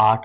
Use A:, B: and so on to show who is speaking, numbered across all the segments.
A: 8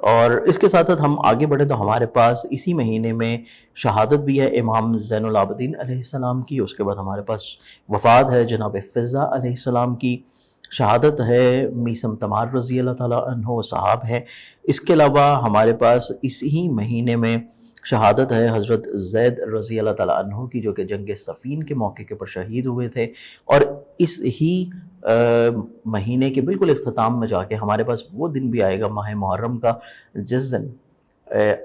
A: اور اس کے ساتھ ساتھ ہم آگے بڑھیں تو ہمارے پاس اسی مہینے میں شہادت بھی ہے امام زین العابدین علیہ السلام کی. اس کے بعد ہمارے پاس وفات ہے جناب فضہ علیہ السلام کی. شہادت ہے میثم تمار رضی اللہ تعالیٰ عنہ صاحب ہے. اس کے علاوہ ہمارے پاس اسی مہینے میں شہادت ہے حضرت زید رضی اللہ تعالیٰ عنہ کی، جو کہ جنگ صفین کے موقع کے پر شہید ہوئے تھے. اور اس ہی مہینے کے بالکل اختتام میں جا کے ہمارے پاس وہ دن بھی آئے گا ماہ محرم کا، جس دن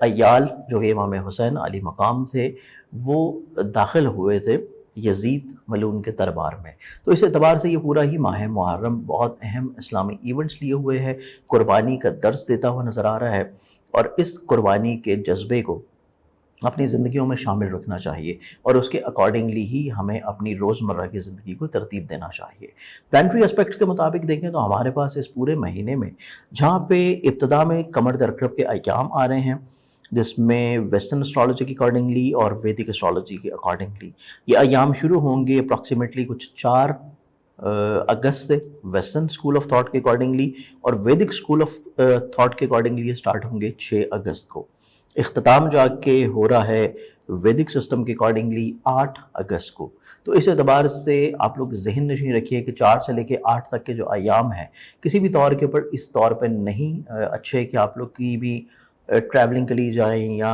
A: عیال جو کہ امام حسین علی مقام تھے وہ داخل ہوئے تھے یزید ملعون کے دربار میں. تو اس اعتبار سے یہ پورا ہی ماہ محرم بہت اہم اسلامی ایونٹس لیے ہوئے ہے، قربانی کا درس دیتا ہوا نظر آ رہا ہے. اور اس قربانی کے جذبے کو اپنی زندگیوں میں شامل رکھنا چاہیے اور اس کے اکارڈنگلی ہی ہمیں اپنی روزمرہ کی زندگی کو ترتیب دینا چاہیے. پلانٹری اسپیکٹس کے مطابق دیکھیں تو ہمارے پاس اس پورے مہینے میں جہاں پہ ابتدا میں قمر درکب کے ایام آ رہے ہیں، جس میں ویسٹرن اسٹرالوجی کے اکارڈنگلی اور ویدک اسٹرالوجی کے اکارڈنگلی یہ ایام شروع ہوں گے اپروکسیمیٹلی کچھ 4 اگست سے ویسٹرن اسکول آف تھاٹ کے اکارڈنگلی، اور ویدک اسکول آف تھاٹ کے اکارڈنگلی یہ سٹارٹ ہوں گے 6 اگست کو. اختتام جا کے ہو رہا ہے ویدک سسٹم کے اکارڈنگلی 8 اگست کو. تو اس اعتبار سے آپ لوگ ذہن نشین رکھیے کہ 4 سے لے کے 8 تک کے جو ایام ہیں کسی بھی طور کے اوپر اس طور پہ نہیں اچھے کہ آپ لوگ کی بھی ٹریولنگ کے لیے جائیں یا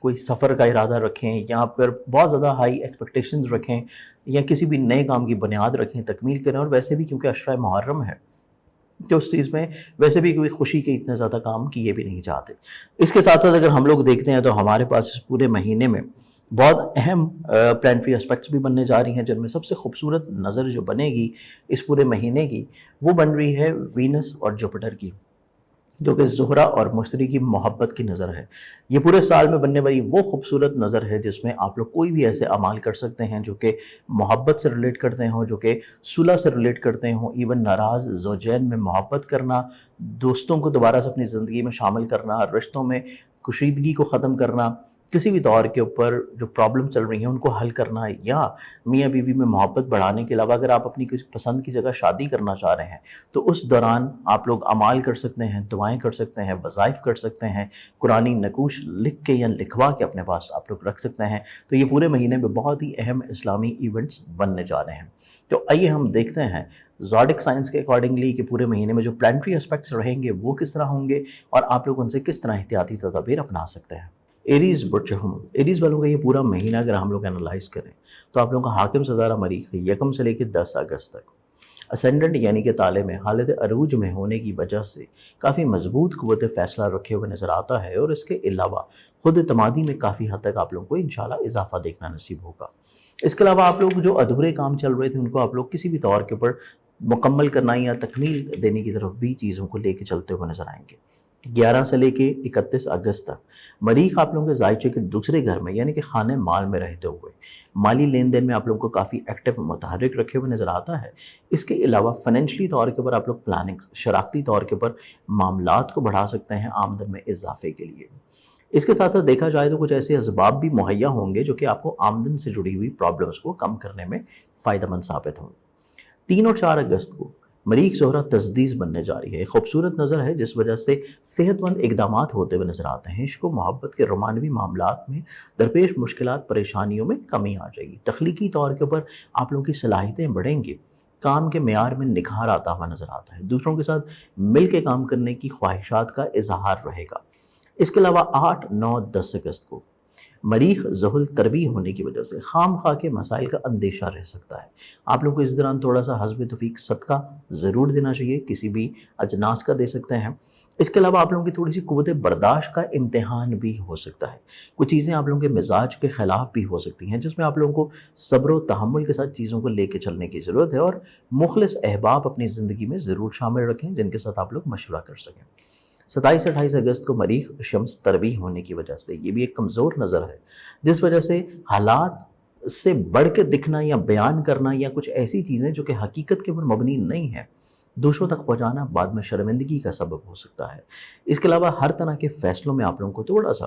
A: کوئی سفر کا ارادہ رکھیں یا پھر بہت زیادہ ہائی ایکسپیکٹیشنز رکھیں یا کسی بھی نئے کام کی بنیاد رکھیں، تکمیل کریں. اور ویسے بھی کیونکہ عشرہ محرم ہے تو اس چیز میں ویسے بھی کوئی خوشی کے اتنے زیادہ کام کیے بھی نہیں جاتے. اس کے ساتھ ساتھ اگر ہم لوگ دیکھتے ہیں تو ہمارے پاس اس پورے مہینے میں بہت اہم پلانٹری اسپیکٹس بھی بننے جا رہی ہیں، جن میں سب سے خوبصورت نظر جو بنے گی اس پورے مہینے کی وہ بن رہی ہے وینس اور جوپیٹر کی، جو کہ زہرہ اور مشتری کی محبت کی نظر ہے. یہ پورے سال میں بننے والی وہ خوبصورت نظر ہے جس میں آپ لوگ کوئی بھی ایسے اعمال کر سکتے ہیں جو کہ محبت سے ریلیٹ کرتے ہوں، جو کہ صلح سے ریلیٹ کرتے ہوں. ایون ناراض زوجین میں محبت کرنا، دوستوں کو دوبارہ سے اپنی زندگی میں شامل کرنا، رشتوں میں کشیدگی کو ختم کرنا، کسی بھی طور کے اوپر جو پرابلم چل رہی ہیں ان کو حل کرنا، یا میاں بیوی میں محبت بڑھانے کے علاوہ اگر آپ اپنی کسی پسند کی جگہ شادی کرنا چاہ رہے ہیں تو اس دوران آپ لوگ اعمال کر سکتے ہیں، دعائیں کر سکتے ہیں، وظائف کر سکتے ہیں، قرآنی نقوش لکھ کے یا لکھوا کے اپنے پاس آپ لوگ رکھ سکتے ہیں. تو یہ پورے مہینے میں بہت ہی اہم اسلامی ایونٹس بننے جا رہے ہیں. تو آئیے ہم دیکھتے ہیں زوڈک سائنس کے اکارڈنگلی کہ پورے مہینے میں جو پلانٹری اسپیکٹس رہیں گے وہ کس طرح ہوں گے اور آپ لوگ ان سے کس طرح احتیاطی تدابیر اپنا سکتے ہیں. ایریز برجہم، ایریز والوں کا یہ پورا مہینہ اگر ہم لوگ انالائز کریں تو آپ لوگوں کا حاکم ستارہ مریخ 1 سے لے کے 10 اگست تک اسینڈنٹ یعنی کہ تالے میں حالت عروج میں ہونے کی وجہ سے کافی مضبوط قوت فیصلہ رکھے ہوئے نظر آتا ہے، اور اس کے علاوہ خود اعتمادی میں کافی حد تک آپ لوگوں کو انشاءاللہ اضافہ دیکھنا نصیب ہوگا. اس کے علاوہ آپ لوگ جو ادھورے کام چل رہے تھے ان کو آپ لوگ کسی بھی طور کے اوپر مکمل کرنا یا تکمیل دینے کی طرف بھی چیزوں کو لے کے چلتے ہوئے نظر آئیں گے. 11 سے لے کے 31 اگست تک مریخ آپ لوگوں کے زائچے کے دوسرے گھر میں یعنی کہ خانہ مال میں رہتے ہوئے مالی لین دین میں آپ لوگوں کو کافی ایکٹیو متحرک رکھے ہوئے نظر آتا ہے. اس کے علاوہ فائنینشلی طور کے اوپر آپ لوگ پلاننگ، شراکتی طور کے اوپر معاملات کو بڑھا سکتے ہیں آمدن میں اضافے کے لیے. اس کے ساتھ ساتھ دیکھا جائے تو کچھ ایسے اسباب بھی مہیا ہوں گے جو کہ آپ کو آمدن سے جڑی ہوئی پرابلمس کو کم کرنے میں فائدہ مند ثابت ہوں. 3 اور 4 اگست کو مریخ زہرہ تسدیس بننے جا رہی ہے. ایک خوبصورت نظر ہے جس وجہ سے صحت مند اقدامات ہوتے ہوئے نظر آتے ہیں. عشق و محبت کے رومانوی معاملات میں درپیش مشکلات پریشانیوں میں کمی آ جائے گی. تخلیقی طور کے اوپر آپ لوگوں کی صلاحیتیں بڑھیں گی. کام کے معیار میں نکھار آتا ہوا نظر آتا ہے. دوسروں کے ساتھ مل کے کام کرنے کی خواہشات کا اظہار رہے گا. اس کے علاوہ 8، 9، 10 اگست کو مریخ زحل تربی ہونے کی وجہ سے خام خواہ کے مسائل کا اندیشہ رہ سکتا ہے. آپ لوگوں کو اس دوران تھوڑا سا حسب توفیق صدقہ ضرور دینا چاہیے، کسی بھی اجناس کا دے سکتے ہیں. اس کے علاوہ آپ لوگوں کی تھوڑی سی قوت برداشت کا امتحان بھی ہو سکتا ہے. کچھ چیزیں آپ لوگوں کے مزاج کے خلاف بھی ہو سکتی ہیں جس میں آپ لوگوں کو صبر و تحمل کے ساتھ چیزوں کو لے کے چلنے کی ضرورت ہے، اور مخلص احباب اپنی زندگی میں ضرور شامل رکھیں جن کے ساتھ آپ لوگ مشورہ کر سکیں. 27، 28 اگست کو مریخ شمس تربی ہونے کی وجہ سے یہ بھی ایک کمزور نظر ہے جس وجہ سے حالات سے بڑھ کے دکھنا یا بیان کرنا یا کچھ ایسی چیزیں جو کہ حقیقت کے اوپر مبنی نہیں ہیں دوسروں تک پہنچانا بعد میں شرمندگی کا سبب ہو سکتا ہے. اس کے علاوہ ہر طرح کے فیصلوں میں آپ لوگوں کو تھوڑا سا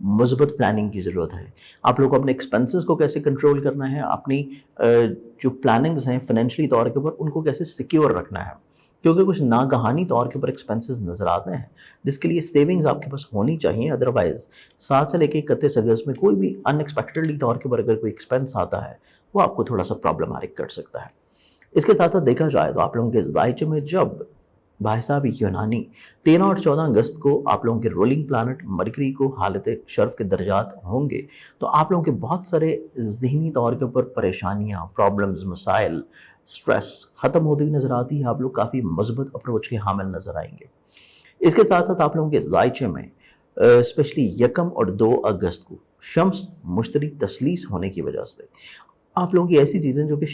A: مثبت پلاننگ کی ضرورت ہے. آپ لوگ کو اپنے ایکسپینسز کو کیسے کنٹرول کرنا ہے, اپنی جو پلاننگز ہیں فائنینشلی طور کے اوپر ان کو کیسے سیکیور رکھنا ہے, کیونکہ کچھ ناگہانی طور کے اوپر ایکسپینسز نظر آتے ہیں جس کے لیے سیونگز آپ کے پاس ہونی چاہیے. ادروائز 7 سے لے کے 31 اگست میں کوئی بھی ان ایکسپیکٹڈلی طور کے اوپر اگر کوئی ایکسپینس آتا ہے وہ آپ کو تھوڑا سا پرابلمٹک کر سکتا ہے. اس کے ساتھ ساتھ دیکھا جائے تو آپ لوگوں کے ذائچے میں جب بھائی صاحب یونانی 13 اور 14 اگست کو آپ لوگوں کے رولنگ پلانٹ مرکری کو حالت شرف کے درجات ہوں گے, تو آپ لوگوں کے بہت سارے ذہنی طور کے اوپر پریشانیاں, پرابلمز, مسائل, سٹریس ختم ہوتی ہوئی نظر آتی ہے. آپ لوگ کافی مثبت اپروچ کے حامل نظر آئیں گے. اس کے ساتھ ساتھ آپ لوگوں کے ذائچے میں اسپیشلی 1 اور 2 اگست کو شمس مشتری تسلیس ہونے کی وجہ سے آپ لوگوں کی ایسی چیزیں جو کہ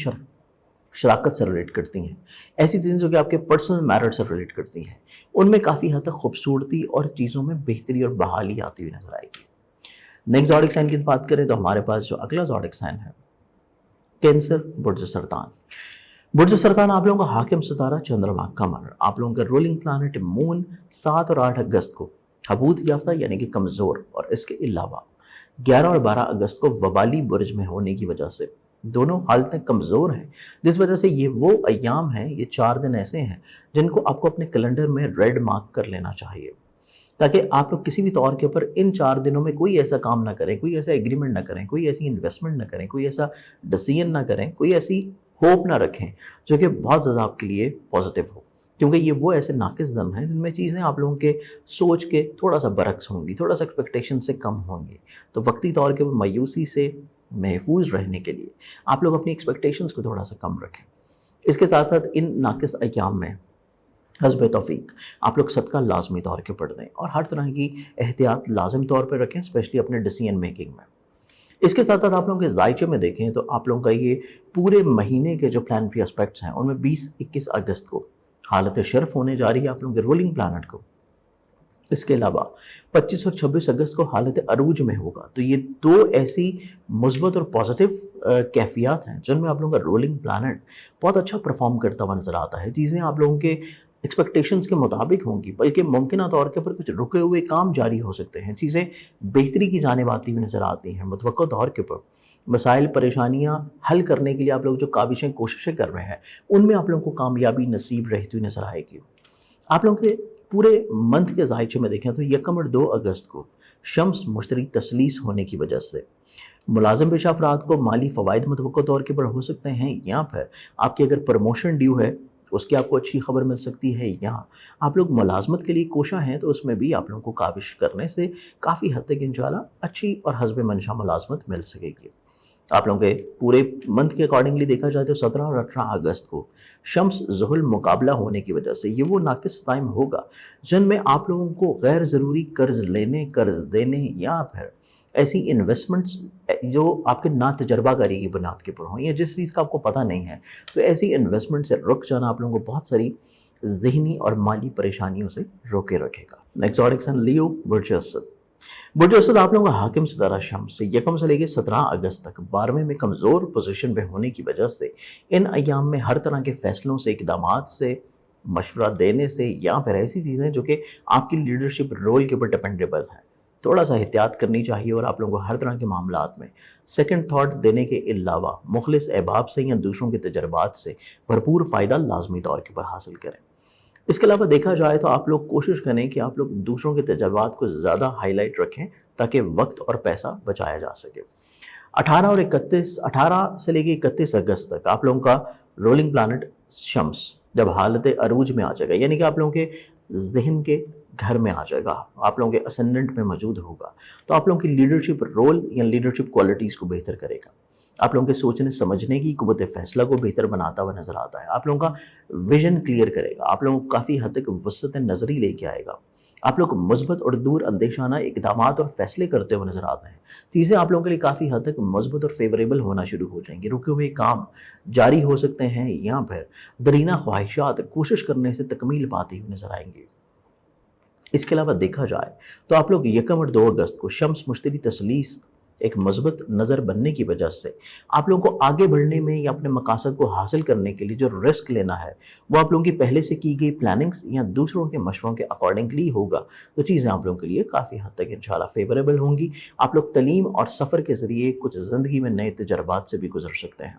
A: شراکت سے ریلیٹ کرتی ہیں, ایسی چیزیں جو کہ آپ کے پرسنل میرٹ سے ریلیٹ کرتی ہیں, ان میں کافی حد تک خوبصورتی اور چیزوں میں بہتری اور بحالی آتی ہوئی نظر آئے گی. نیکسٹ زوڈک سائن کی بات کریں تو ہمارے پاس جو اگلا زوڈک سائن ہے کینسر برج سرطان. برج سرطان آپ لوگوں کا حاکم ستارہ چندرما قمر, آپ لوگوں کا رولنگ پلانٹ مون 7 اور 8 اگست کو حبوط یافتہ یعنی کہ کمزور, اور اس کے علاوہ 11 اور 12 اگست کو وبالی برج میں ہونے کی وجہ سے دونوں حالتیں کمزور ہیں, جس وجہ سے یہ وہ ایام ہیں, یہ 4 دن ایسے ہیں جن کو آپ کو اپنے کیلنڈر میں ریڈ مارک کر لینا چاہیے, تاکہ آپ لوگ کسی بھی طور کے اوپر ان 4 دنوں میں کوئی ایسا کام نہ کریں, کوئی ایسا ایگریمنٹ نہ کریں, کوئی ایسی انویسٹمنٹ نہ کریں, کوئی ایسا ڈیسیژن نہ کریں, کوئی ایسی ہوپ نہ رکھیں جو کہ بہت زیادہ آپ کے لیے پازیٹیو ہو, کیونکہ یہ وہ ایسے ناقص دم ہیں جن میں چیزیں آپ لوگوں کے سوچ کے تھوڑا سا برعکس ہوں گی, تھوڑا سا ایکسپیکٹیشن سے کم ہوں گی. تو وقتی طور کے مایوسی سے محفوظ رہنے کے لیے آپ لوگ اپنی ایکسپیکٹیشنز کو تھوڑا سا کم رکھیں. اس کے ساتھ ساتھ ان ناقص ایام میں حسب توفیق آپ لوگ صدقہ لازمی طور کے پڑھ دیں اور ہر طرح کی احتیاط لازم طور پہ رکھیں, اسپیشلی اپنے ڈیسیژن میکنگ میں. اس کے ساتھ ساتھ آپ لوگوں کے ذائچے میں دیکھیں تو آپ لوگوں کا یہ پورے مہینے کے جو پلانٹری اسپیکٹس ہیں ان میں 20-21 اگست کو حالت شرف ہونے جا رہی ہے آپ لوگوں کے رولنگ پلانٹ کو. اس کے علاوہ 25 اور 26 اگست کو حالت عروج میں ہوگا. تو یہ 2 ایسی مثبت اور پازیٹیو کیفیات ہیں جن میں آپ لوگوں کا رولنگ پلانٹ بہت اچھا پرفارم کرتا ہوا نظر آتا ہے. چیزیں آپ لوگوں کے ایکسپیکٹیشنز کے مطابق ہوں گی, بلکہ ممکنہ طور کے پر کچھ رکے ہوئے کام جاری ہو سکتے ہیں, چیزیں بہتری کی جانب آتی ہوئی نظر آتی ہیں. متوقع طور کے پر مسائل پریشانیاں حل کرنے کے لیے آپ لوگ جو کاوشیں کوششیں کر رہے ہیں ان میں آپ لوگوں کو کامیابی نصیب رہتی ہوئی نظر آئے گی. آپ لوگوں کے پورے منتھ کے ذائچے میں دیکھیں تو 1 اور 2 اگست کو شمس مشتری تسلیس ہونے کی وجہ سے ملازم پیشہ افراد کو مالی فوائد متوقع طور کے پر ہو سکتے ہیں, یا پھر آپ کی اگر پروموشن ڈیو ہے اس کی آپ کو اچھی خبر مل سکتی ہے, یا آپ لوگ ملازمت کے لیے کوشاں ہیں تو اس میں بھی آپ لوگوں کو کاوش کرنے سے کافی حد تک انشاءاللہ اچھی اور حسب منشا ملازمت مل سکے گی. آپ لوگوں کے پورے منتھ کے اکارڈنگلی دیکھا جائے تو 17 اور 18 اگست کو شمس زحل مقابلہ ہونے کی وجہ سے یہ وہ ناقص ٹائم ہوگا جن میں آپ لوگوں کو غیر ضروری قرض لینے, قرض دینے, یا پھر ایسی انویسٹمنٹس جو آپ کے ناتجربہ کاری کی بنیاد کے پر ہوں یا جس چیز کا آپ کو پتہ نہیں ہے, تو ایسی انویسٹمنٹ سے رک جانا آپ لوگوں کو بہت ساری ذہنی اور مالی پریشانیوں سے روکے رکھے گا. نیکسٹ زوڈک سائن لیو برج اسد. برج اسد آپ لوگوں کا حاکم ستارہ شمس 1 سے لے کے 17 اگست تک 12ویں میں کمزور پوزیشن میں ہونے کی وجہ سے ان ایام میں ہر طرح کے فیصلوں سے, اقدامات سے, مشورہ دینے سے, یا پھر ایسی چیزیں جو کہ آپ کی لیڈرشپ رول کے اوپر ڈپینڈیبل ہیں, تھوڑا سا احتیاط کرنی چاہیے. اور آپ لوگوں کو ہر طرح کے معاملات میں سیکنڈ تھاٹ دینے کے علاوہ مخلص احباب سے یا دوسروں کے تجربات سے بھرپور فائدہ لازمی طور کے پر حاصل کریں. اس کے علاوہ دیکھا جائے تو آپ لوگ کوشش کریں کہ آپ لوگ دوسروں کے تجربات کو زیادہ ہائی لائٹ رکھیں تاکہ وقت اور پیسہ بچایا جا سکے. 18 سے لے کے 31 اگست تک آپ لوگوں کا رولنگ پلانٹ شمس جب حالت عروج میں آ جائے گا, یعنی کہ آپ لوگوں کے ذہن کے گھر میں آ جائے گا, آپ لوگوں کے اسینڈنٹ میں موجود ہوگا, تو آپ لوگوں کی لیڈرشپ رول یا لیڈرشپ کوالٹیز کو بہتر کرے گا. آپ لوگوں کے سوچنے سمجھنے کی قوت فیصلہ کو بہتر بناتا ہوا نظر آتا ہے. آپ لوگوں کا ویژن کلیئر کرے گا, آپ لوگوں کو کافی حد تک وسعت نظری لے کے آئے گا. آپ لوگ مثبت اور دور اندیشانہ اقدامات اور فیصلے کرتے ہوئے نظر آتے ہیں. چیزیں آپ لوگوں کے لیے کافی حد تک مثبت اور فیوریبل ہونا شروع ہو جائیں گی. رکے ہوئے کام جاری ہو سکتے ہیں, یا پھر درینہ خواہشات کوشش کرنے سے تکمیل پاتی ہوئی نظر آئیں گی. اس کے علاوہ دیکھا جائے تو آپ لوگ 1 اور 2 اگست کو شمس مشتری تسلیس ایک مثبت نظر بننے کی وجہ سے آپ لوگوں کو آگے بڑھنے میں یا اپنے مقاصد کو حاصل کرنے کے لیے جو رسک لینا ہے وہ آپ لوگوں کی پہلے سے کی گئی پلاننگز یا دوسروں کے مشوروں کے اکارڈنگلی ہوگا، تو چیزیں آپ لوگوں کے لیے کافی حد تک انشاءاللہ فیوریبل ہوں گی۔ آپ لوگ تعلیم اور سفر کے ذریعے کچھ زندگی میں نئے تجربات سے بھی گزر سکتے ہیں۔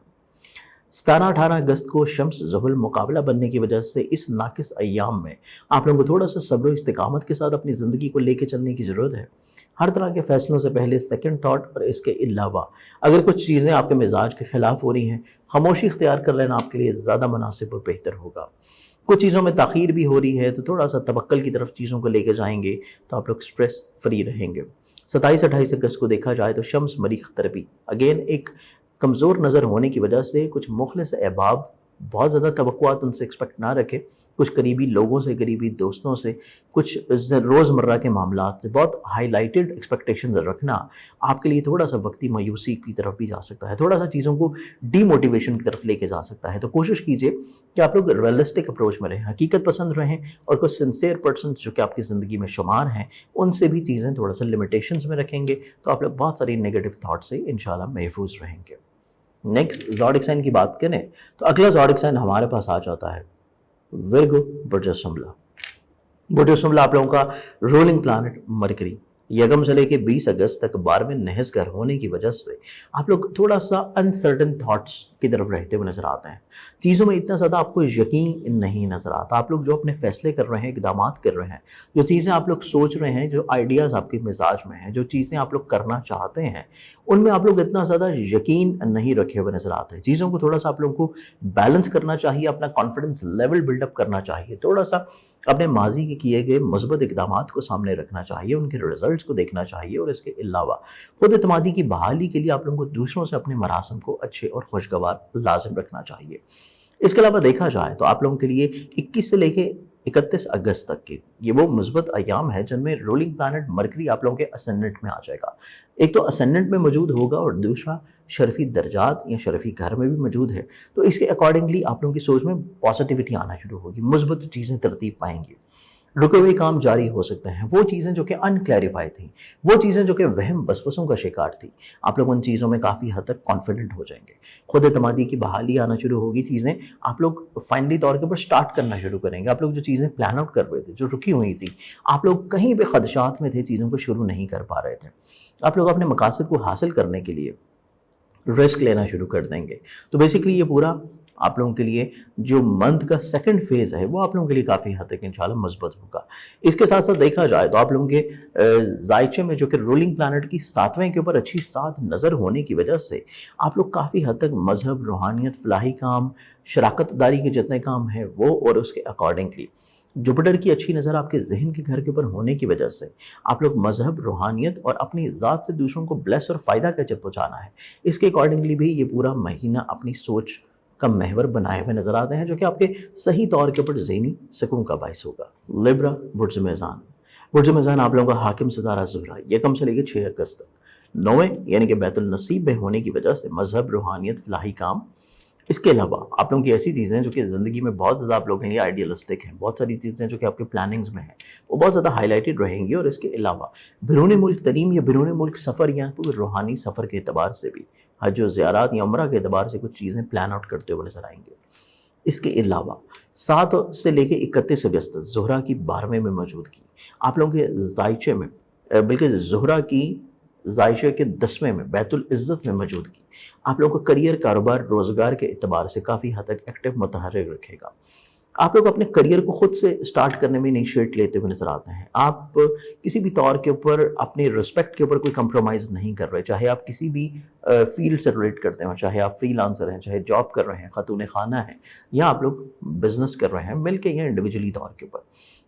A: 17-18 اگست کو شمس زحل مقابلہ بننے کی وجہ سے اس ناقص ایام میں آپ لوگوں کو تھوڑا سا صبر و استقامت کے ساتھ اپنی زندگی کو لے کے چلنے کی ضرورت ہے۔ ہر طرح کے فیصلوں سے پہلے سیکنڈ تھاٹ، اور اس کے علاوہ اگر کچھ چیزیں آپ کے مزاج کے خلاف ہو رہی ہیں، خاموشی اختیار کر لینا آپ کے لیے زیادہ مناسب اور بہتر ہوگا۔ کچھ چیزوں میں تاخیر بھی ہو رہی ہے تو تھوڑا سا توکل کی طرف چیزوں کو لے کے جائیں گے تو آپ لوگ سٹریس فری رہیں گے۔ 27-28 اگست کو دیکھا جائے تو شمس مریخ تربی اگین ایک کمزور نظر ہونے کی وجہ سے کچھ مخلص احباب بہت زیادہ توقعات ان سے ایکسپیکٹ نہ رکھیں، کچھ قریبی لوگوں سے، قریبی دوستوں سے، کچھ روزمرہ کے معاملات سے بہت ہائی لائٹڈ ایکسپیکٹیشنز رکھنا آپ کے لیے تھوڑا سا وقتی مایوسی کی طرف بھی جا سکتا ہے، تھوڑا سا چیزوں کو ڈی موٹیویشن کی طرف لے کے جا سکتا ہے۔ تو کوشش کیجئے کہ آپ لوگ ریئلسٹک اپروچ میں رہیں، حقیقت پسند رہیں، اور کچھ سنسیئر پرسنز جو کہ آپ کی زندگی میں شمار ہیں ان سے بھی چیزیں تھوڑا سا لمیٹیشنز میں رکھیں گے تو آپ لوگ بہت ساری نیگیٹو تھاٹ سے انشاءاللہ محفوظ رہیں گے۔ نیکسٹ زوڈک سائن کی بات کریں تو اگلا زوڈک سائن ہمارے پاس آ جاتا ہے ورگو، برج السنبلہ۔ برج السنبلہ آپ لوگوں کا رولنگ پلانٹ مرکری یکم سے لے کے 20 اگست تک 12ویں نحس گھر ہونے کی وجہ سے آپ لوگ تھوڑا سا انسرٹن تھاٹس کی طرف رہتے ہوئے نظر آتے ہیں، چیزوں میں اتنا زیادہ آپ کو یقین نہیں نظر آتا۔ آپ لوگ جو اپنے فیصلے کر رہے ہیں، اقدامات کر رہے ہیں، جو چیزیں آپ لوگ سوچ رہے ہیں، جو آئیڈیاز آپ کے مزاج میں ہیں، جو چیزیں آپ لوگ کرنا چاہتے ہیں، ان میں آپ لوگ اتنا زیادہ یقین نہیں رکھے ہوئے نظر آتے ہیں۔ چیزوں کو تھوڑا سا آپ لوگوں کو بیلنس کرنا چاہیے، اپنا کانفیڈنس لیول بلڈ اپ کرنا چاہیے، تھوڑا سا اپنے ماضی کے کیے گئے مثبت اقدامات کو سامنے رکھنا چاہیے، ان کے ریزلٹس کو دیکھنا چاہیے، اور اس کے علاوہ خود اعتمادی کی بحالی کے لیے آپ لوگوں کو دوسروں سے اپنے مراسم کو اچھے اور خوشگوار لازم رکھنا چاہیے۔ اس کے علاوہ دیکھا جائے تو آپ لوگوں کے لیے 21 سے لے کے 31 اگست تک کے یہ وہ مثبت ایام ہے جن میں رولنگ پلانٹ مرکری آپ لوگوں کے اسینڈنٹ میں آ جائے گا۔ ایک تو اسینڈنٹ میں موجود ہوگا اور دوسرا شرفی درجات یا شرفی گھر میں بھی موجود ہے، تو اس کے اکارڈنگلی آپ لوگوں کی سوچ میں پازیٹیوٹی آنا شروع ہوگی، مثبت چیزیں ترتیب پائیں گی، رکے ہوئے کام جاری ہو سکتے ہیں۔ وہ چیزیں جو کہ انکلیریفائی تھیں، وہ چیزیں جو کہ وہم وسوسوں کا شکار تھی، آپ لوگ ان چیزوں میں کافی حد تک کانفیڈنٹ ہو جائیں گے، خود اعتمادی کی بحالی آنا شروع ہوگی، چیزیں آپ لوگ فائنلی طور کے اوپر سٹارٹ کرنا شروع کریں گے۔ آپ لوگ جو چیزیں پلان آؤٹ کر رہے تھے، جو رکی ہوئی تھی، آپ لوگ کہیں پہ خدشات میں تھے، چیزوں کو شروع نہیں کر پا رہے تھے، آپ لوگ اپنے مقاصد کو حاصل کرنے کے لیے رسک لینا شروع کر دیں گے۔ تو بیسیکلی یہ پورا آپ لوگوں کے لیے جو منتھ کا سیکنڈ فیز ہے وہ آپ لوگوں کے لیے کافی حد تک انشاءاللہ مثبت ہوگا۔ اس کے ساتھ ساتھ دیکھا جائے تو آپ لوگوں کے زائچے میں جو کہ رولنگ پلانٹ کی 7ویں کے اوپر اچھی 7 نظر ہونے کی وجہ سے آپ لوگ کافی حد تک مذہب، روحانیت، فلاحی کام، شراکت داری کے جتنے کام ہیں وہ، اور اس کے اکارڈنگلی جوپیٹر کی اچھی نظر آپ کے ذہن کے گھر کے اوپر ہونے کی وجہ سے آپ لوگ مذہب، روحانیت اور اپنی ذات سے دوسروں کو بلیس اور فائدہ کا جب پہنچانا ہے، اس کے اکارڈنگلی بھی یہ پورا مہینہ اپنی سوچ کا محور بنائے ہوئے نظر آتے ہیں، جو کہ آپ کے صحیح طور کے اوپر ذہنی سکون کا باعث ہوگا۔ لیبرا، برج میزان۔ برج میزان آپ لوگوں کا حاکم ستارہ زہرہ یکم سے لے کے 6 اگست تک 9ویں یعنی کہ بیت النصیب میں ہونے کی وجہ سے مذہب، روحانیت، فلاحی کام، اس کے علاوہ آپ لوگوں کی ایسی چیزیں جو کہ زندگی میں بہت زیادہ آپ لوگوں کے لیے آئیڈیلسٹک ہیں، بہت ساری چیزیں جو کہ آپ کے پلاننگز میں ہیں وہ بہت زیادہ ہائی لائٹڈ رہیں گی، اور اس کے علاوہ بیرون ملک تعلیم یا بیرون ملک سفر یا کوئی روحانی سفر کے اعتبار سے بھی، حج و زیارات یا عمرہ کے اعتبار سے کچھ چیزیں پلان آؤٹ کرتے ہوئے نظر آئیں گے۔ اس کے علاوہ 7 سے لے کے 31 اگست زہرہ کی 12ویں میں موجودگی آپ لوگوں کے زائچے میں، بلکہ زہرہ کی زائچے کے 10ویں میں بیت العزت میں موجودگی آپ لوگوں کو کریئر، کاروبار، روزگار کے اعتبار سے کافی حد تک ایکٹیو متحرک رکھے گا۔ آپ لوگ اپنے کریئر کو خود سے سٹارٹ کرنے میں انیشیٹ لیتے ہوئے نظر آتے ہیں، آپ کسی بھی طور کے اوپر اپنی رسپیکٹ کے اوپر کوئی کمپرومائز نہیں کر رہے، چاہے آپ کسی بھی فیلڈ سے ریلیٹ کرتے ہوں، چاہے آپ فری لانسر ہیں، چاہے جاب کر رہے ہیں، خاتون خانہ ہیں، یا آپ لوگ بزنس کر رہے ہیں مل کے یا انڈیویجولی طور کے اوپر،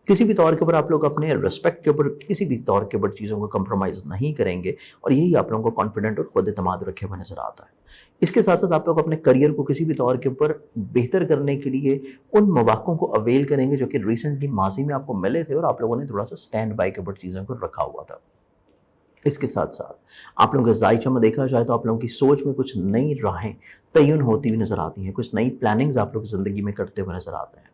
A: کسی بھی طور کے اوپر آپ لوگ اپنے رسپیکٹ کے اوپر کسی بھی طور کے اوپر چیزوں کو کمپرومائز نہیں کریں گے، اور یہی آپ لوگوں کو کانفیڈنٹ اور خود اعتماد رکھے ہوئے نظر آتا ہے۔ اس کے ساتھ ساتھ آپ لوگ اپنے کریئر کو کسی بھی طور کے اوپر بہتر کرنے کے لیے ان مواقعوں کو اویل کریں گے جو کہ ریسنٹلی ماضی میں آپ کو ملے تھے، اور آپ لوگوں نے تھوڑا سا اسٹینڈ بائی کے اوپر چیزوں کو رکھا ہوا تھا۔ اس کے ساتھ ساتھ آپ لوگوں کے زائچہ میں دیکھا جائے تو آپ لوگوں کی سوچ میں کچھ نئی راہیں تعین ہوتی ہوئی نظر آتی ہیں، کچھ نئی پلاننگز آپ لوگ زندگی میں کرتے ہوئے نظر آتے ہیں۔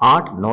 A: 8, 9,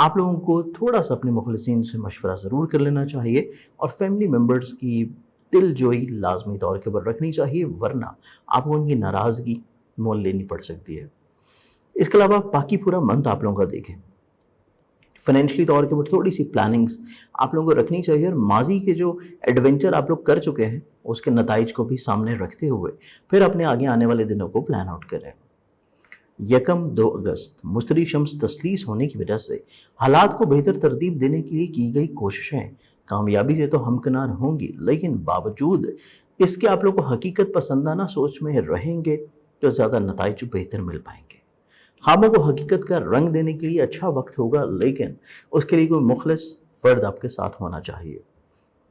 A: آپ لوگوں کو تھوڑا سا اپنے مخلصین سے مشورہ ضرور کر لینا چاہیے اور فیملی ممبرز کی دل جوئی لازمی طور کے اوپر رکھنی چاہیے، ورنہ آپ کو ان کی ناراضگی مول لینی پڑ سکتی ہے۔ اس کے علاوہ باقی پورا منتھ آپ لوگوں کا دیکھیں، فائنینشلی طور کے اوپر تھوڑی سی پلاننگز آپ لوگوں کو رکھنی چاہیے، اور ماضی کے جو ایڈونچر آپ لوگ کر چکے ہیں اس کے نتائج کو بھی سامنے رکھتے ہوئے پھر اپنے آگے آنے والے دنوں کو پلان آؤٹ کریں۔ 2 اگست مشتری شمس تسلیس ہونے کی وجہ سے حالات کو بہتر ترتیب دینے کے لیے کی گئی کوششیں کامیابی سے تو ہمکنار ہوں گی، لیکن باوجود اس کے آپ لوگ کو حقیقت پسندانہ سوچ میں رہیں گے تو زیادہ نتائج بہتر مل پائیں گے۔ خوابوں کو حقیقت کا رنگ دینے کے لیے اچھا وقت ہوگا، لیکن اس کے لیے کوئی مخلص فرد آپ کے ساتھ ہونا چاہیے۔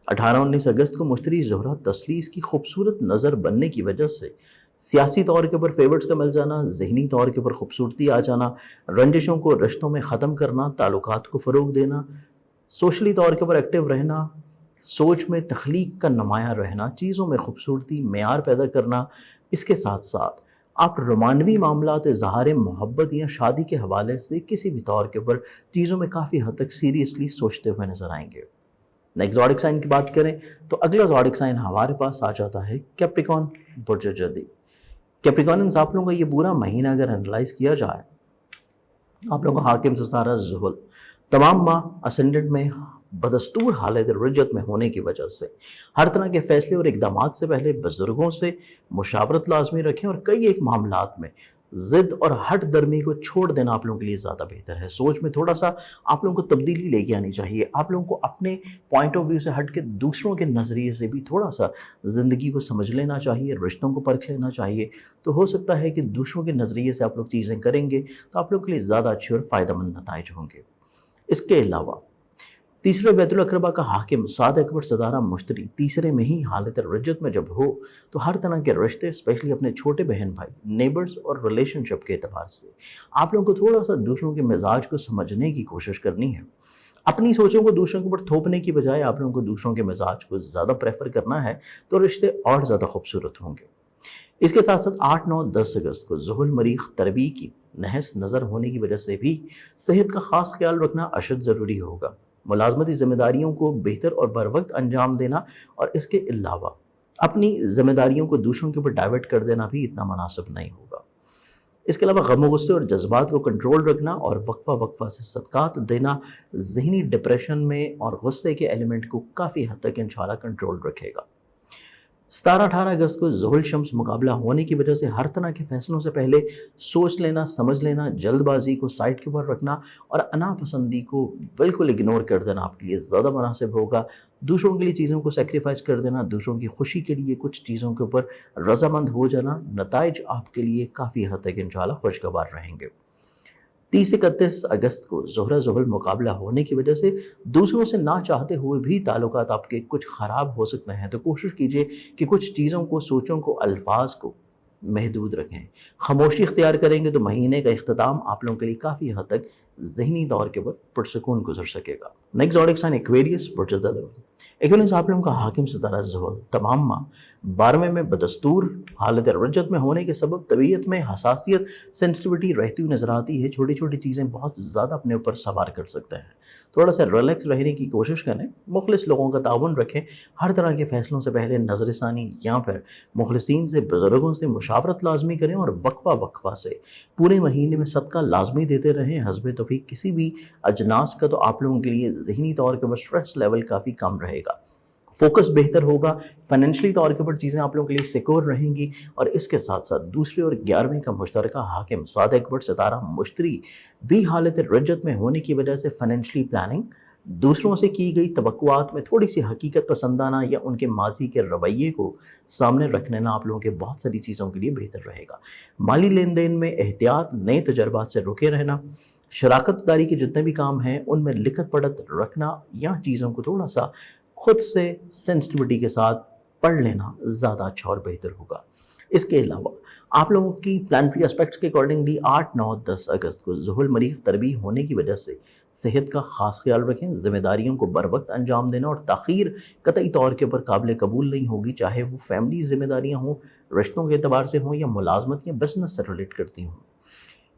A: 18-19 اگست کو مشتری زہرہ تسلیس کی خوبصورت نظر بننے کی وجہ سے سیاسی طور کے اوپر فیورٹس کا مل جانا، ذہنی طور کے اوپر خوبصورتی آ جانا، رنجشوں کو رشتوں میں ختم کرنا، تعلقات کو فروغ دینا، سوشلی طور کے اوپر ایکٹیو رہنا، سوچ میں تخلیق کا نمایاں رہنا، چیزوں میں خوبصورتی معیار پیدا کرنا، اس کے ساتھ ساتھ آپ رومانوی معاملات، اظہار محبت یا شادی کے حوالے سے کسی بھی طور کے اوپر چیزوں میں کافی حد تک سیریسلی سوچتے ہوئے نظر آئیں گے۔ نیکسٹ زوڈک سائن کی بات کریں تو اگلا زوڈک سائن ہمارے پاس آ جاتا ہے کیپریکون برج جدی۔ کیپریکوننز آپ لوگوں کا یہ پورا مہینہ اگر انالائز کیا جائے، آپ لوگوں کا حاکم ستارہ زحل تمام ماہ اسینڈنٹ میں بدستور حالت رجت میں ہونے کی وجہ سے ہر طرح کے فیصلے اور اقدامات سے پہلے بزرگوں سے مشاورت لازمی رکھیں، اور کئی ایک معاملات میں ضد اور ہٹ درمی کو چھوڑ دینا آپ لوگوں کے لیے زیادہ بہتر ہے۔ سوچ میں تھوڑا سا آپ لوگوں کو تبدیلی لے کے آنی چاہیے، آپ لوگوں کو اپنے پوائنٹ آف ویو سے ہٹ کے دوسروں کے نظریے سے بھی تھوڑا سا زندگی کو سمجھ لینا چاہیے، رشتوں کو پرکھ لینا چاہیے۔ تو ہو سکتا ہے کہ دوسروں کے نظریے سے آپ لوگ چیزیں کریں گے تو آپ لوگوں کے لیے زیادہ اچھے اور فائدہ مند نتائج ہوں گے۔ اس کے علاوہ تیسرے بیت الاقربہ کا حاکم 7 اکبر ستارہ مشتری تیسرے میں ہی حالت رجت میں جب ہو تو ہر طرح کے رشتے، اسپیشلی اپنے چھوٹے بہن بھائی، نیبرز اور ریلیشن شپ کے اعتبار سے آپ لوگوں کو تھوڑا سا دوسروں کے مزاج کو سمجھنے کی کوشش کرنی ہے۔ اپنی سوچوں کو دوسروں کے اوپر تھوپنے کی بجائے آپ لوگوں کو دوسروں کے مزاج کو زیادہ پریفر کرنا ہے تو رشتے اور زیادہ خوبصورت ہوں گے۔ اس کے ساتھ ساتھ 8، 9، 10 اگست کو زحل مریخ تربی کی نحس نظر ہونے کی وجہ سے بھی صحت کا خاص خیال رکھنا اشد ضروری ہوگا۔ ملازمتی ذمہ داریوں کو بہتر اور بر وقت انجام دینا، اور اس کے علاوہ اپنی ذمہ داریوں کو دوسروں کے اوپر ڈائیورٹ کر دینا بھی اتنا مناسب نہیں ہوگا۔ اس کے علاوہ غم و غصے اور جذبات کو کنٹرول رکھنا اور وقفہ سے صدقات دینا ذہنی ڈپریشن میں اور غصے کے ایلیمنٹ کو کافی حد تک انشاءاللہ کنٹرول رکھے گا۔ 17، 18 اگست کو زحل شمس مقابلہ ہونے کی وجہ سے ہر طرح کے فیصلوں سے پہلے سوچ لینا، سمجھ لینا، جلد بازی کو سائڈ کے اوپر رکھنا اور انا پسندی کو بالکل اگنور کر دینا آپ کے لیے زیادہ مناسب ہوگا۔ دوسروں کے لیے چیزوں کو سیکریفائز کر دینا، دوسروں کی خوشی کے لیے کچھ چیزوں کے اوپر رضامند ہو جانا، نتائج آپ کے لیے کافی حد تک انشاءاللہ خوشگوار رہیں گے۔ 30، 31 اگست کو زہرہ زحل مقابلہ ہونے کی وجہ سے دوسروں سے نہ چاہتے ہوئے بھی تعلقات آپ کے کچھ خراب ہو سکتے ہیں، تو کوشش کیجئے کہ کچھ چیزوں کو، سوچوں کو، الفاظ کو محدود رکھیں۔ خاموشی اختیار کریں گے تو مہینے کا اختتام آپ لوگوں کے لیے کافی حد تک ذہنی طور کے اوپر پرسکون گزر سکے گا۔ نیکسٹ زوڈک سائن ایکویریس برج الدلو۔ ایکویریس آپ لوگوں کا حاکم ستارہ زحل تمام ماہ 12ویں میں بدستور حالت رجت میں ہونے کے سبب طبیعت میں حساسیت، سینسٹیوٹی رہتی ہوئی نظر آتی ہے۔ چھوٹی چھوٹی چیزیں بہت زیادہ اپنے اوپر سوار کر سکتے ہیں۔ تھوڑا سا ریلیکس رہنے کی کوشش کریں، مخلص لوگوں کا تعاون رکھیں، ہر طرح کے فیصلوں سے پہلے نظر ثانی یا پھر مخلصین سے، بزرگوں سے مشاورت لازمی کریں، اور وقفہ سے پورے مہینے میں صدقہ لازمی دیتے رہیں۔ حسب توفیق کسی بھی اجناس کا تو آپ لوگوں کے لیے ذہنی طور کے اوپر اسٹریس لیول کافی کم رہے گا، فوکس بہتر ہوگا، فائنینشلی طور کے اوپر چیزیں آپ لوگوں کے لیے سیکور رہیں گی۔ اور اس کے ساتھ ساتھ دوسرے اور 11ویں کا مشترکہ حاکم 7 اکبر ستارہ مشتری بھی حالت رجت میں ہونے کی وجہ سے فائنینشلی پلاننگ، دوسروں سے کی گئی توقعات میں تھوڑی سی حقیقت پسندانہ یا ان کے ماضی کے رویے کو سامنے رکھنے آپ لوگوں کے بہت ساری چیزوں کے لیے بہتر رہے گا۔ مالی لین دین میں احتیاط، نئے تجربات سے رکے رہنا، شراکت داری کے جتنے بھی کام ہیں ان میں لکھت پڑھت رکھنا یا چیزوں کو تھوڑا سا خود سے سینسٹیوٹی کے ساتھ پڑھ لینا زیادہ اچھا اور بہتر ہوگا۔ اس کے علاوہ آپ لوگوں کی پلانٹری اسپیکٹس کے اکارڈنگلی 8، 9، 10 اگست کو زحل مریخ تربی ہونے کی وجہ سے صحت کا خاص خیال رکھیں، ذمہ داریوں کو بر وقت انجام دینا اور تاخیر قطعی طور کے اوپر قابل قبول نہیں ہوگی، چاہے وہ فیملی ذمہ داریاں ہوں، رشتوں کے اعتبار سے ہوں، یا ملازمت یا بزنس سے ریلیٹ کرتی ہوں۔